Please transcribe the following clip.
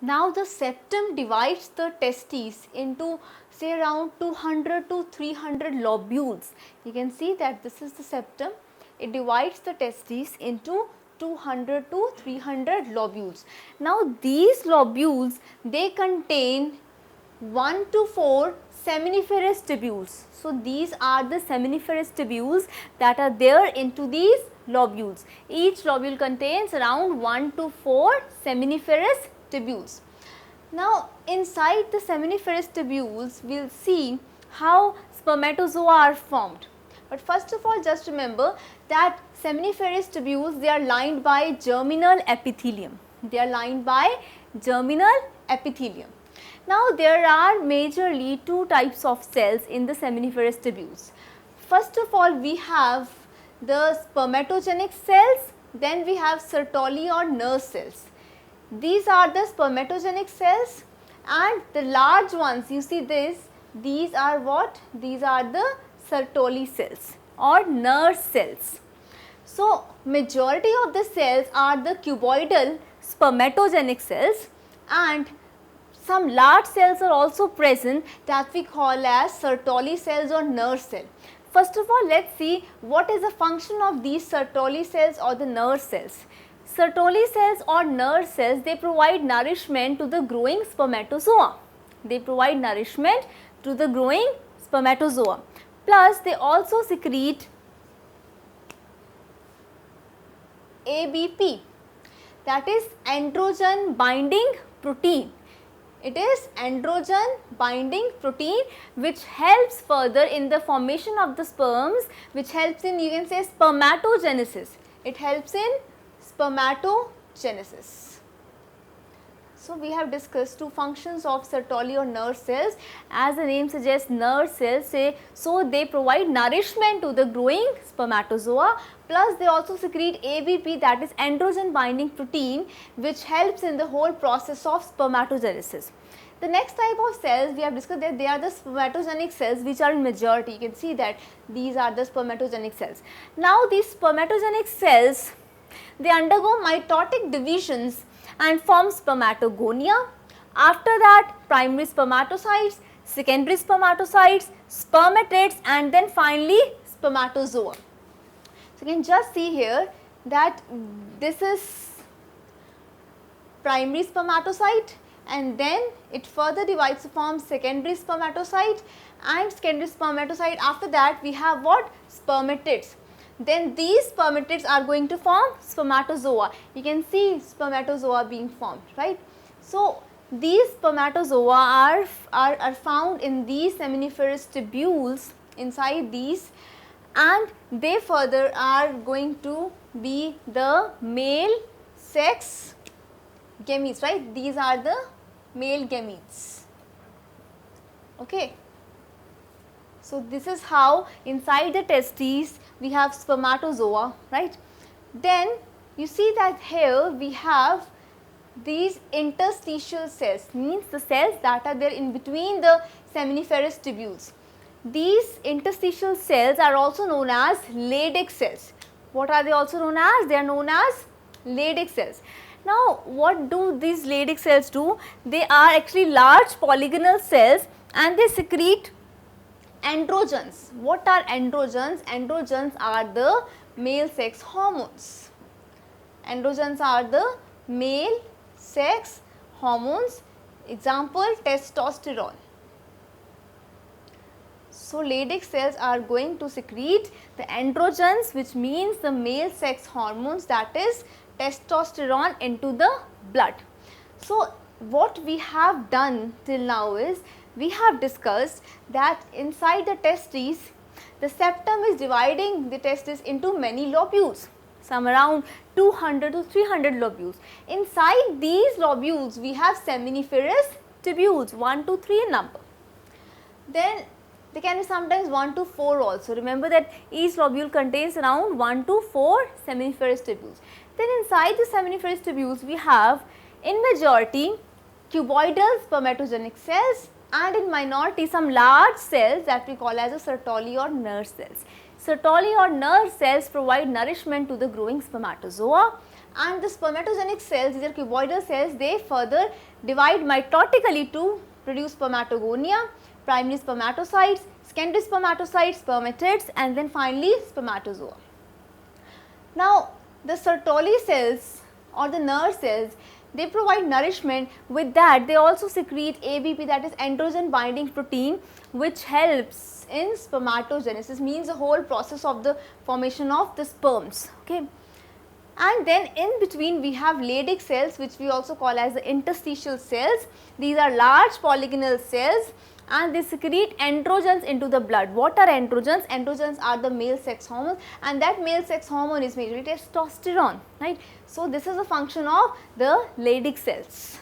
Now the septum divides the testes into say around 200 to 300 lobules. You can see that this is the septum. It divides the testes into 200 to 300 lobules. Now these lobules, they contain 1 to 4 seminiferous tubules. So these are the seminiferous tubules that are there into these lobules. Each lobule contains around 1 to 4 seminiferous tubules. Now inside the seminiferous tubules, we will see how spermatozoa are formed. But first of all, just remember that seminiferous tubules, they are lined by germinal epithelium. They are lined by germinal epithelium. Now there are majorly two types of cells in the seminiferous tubules. First of all, we have the spermatogenic cells, then we have Sertoli or nurse cells. These are the spermatogenic cells, and the large ones, you see this, these are what? These are the Sertoli cells or nurse cells. So majority of the cells are the cuboidal spermatogenic cells, and some large cells are also present that we call as Sertoli cells or nurse cell. First of all, let us see what is the function of these Sertoli cells or the nurse cells. Sertoli cells or nurse cells, they provide nourishment to the growing spermatozoa. They provide nourishment to the growing spermatozoa. Plus, they also secrete ABP, that is androgen binding protein. It is androgen binding protein which helps further in the formation of the sperms, which helps in, you can say, spermatogenesis. It helps in spermatogenesis. So we have discussed two functions of Sertoli or nurse cells. As the name suggests, nurse cells, so they provide nourishment to the growing spermatozoa, plus they also secrete ABP, that is androgen binding protein, which helps in the whole process of spermatogenesis. The next type of cells we have discussed that they are the spermatogenic cells, which are in majority. You can see that these are the spermatogenic cells. Now these spermatogenic cells, they undergo mitotic divisions and form spermatogonia. After that, primary spermatocytes, secondary spermatocytes, spermatids, and then finally spermatozoa. So you can just see here that this is primary spermatocyte, and then it further divides to form secondary spermatocyte, and secondary spermatocyte, after that we have what? Spermatids. Then these spermatids are going to form spermatozoa. You can see spermatozoa being formed, right? So these spermatozoa are found in these seminiferous tubules inside these, and they further are going to be the male sex gametes, right? These are the male gametes. Okay. So this is how inside the testes we have spermatozoa, right? Then you see that here we have these interstitial cells, means the cells that are there in between the seminiferous tubules. These interstitial cells are also known as Leydig cells. What are they also known as? They are known as Leydig cells. Now what do these Leydig cells do? They are actually large polygonal cells, and they secrete androgens. What are androgens? Androgens are the male sex hormones. Androgens are the male sex hormones. Example, testosterone. So Leydig cells are going to secrete the androgens, which means the male sex hormones, that is testosterone, into the blood. So what we have done till now is we have discussed that inside the testes, the septum is dividing the testes into many lobules, some around 200 to 300 lobules. Inside these lobules, we have seminiferous tubules, 1 to 3 in number. Then they can be sometimes 1 to 4 also. Remember that each lobule contains around 1 to 4 seminiferous tubules. Then inside the seminiferous tubules, we have in majority cuboidal spermatogenic cells, and in minority some large cells that we call as a Sertoli or nurse cells. Sertoli or nurse cells provide nourishment to the growing spermatozoa, and the spermatogenic cells, these are cuboidal cells, they further divide mitotically to produce spermatogonia, primary spermatocytes, secondary spermatocytes, spermatids, and then finally spermatozoa. Now the Sertoli cells or the nerve cells, they provide nourishment. With that they also secrete ABP, that is androgen binding protein, which helps in spermatogenesis, means the whole process of the formation of the sperms. Okay. And then in between we have Leydig cells, which we also call as the interstitial cells. These are large polygonal cells and they secrete androgens into the blood. What are androgens? Androgens are the male sex hormones, and that male sex hormone is majorly testosterone, right. So this is a function of the Leydig cells.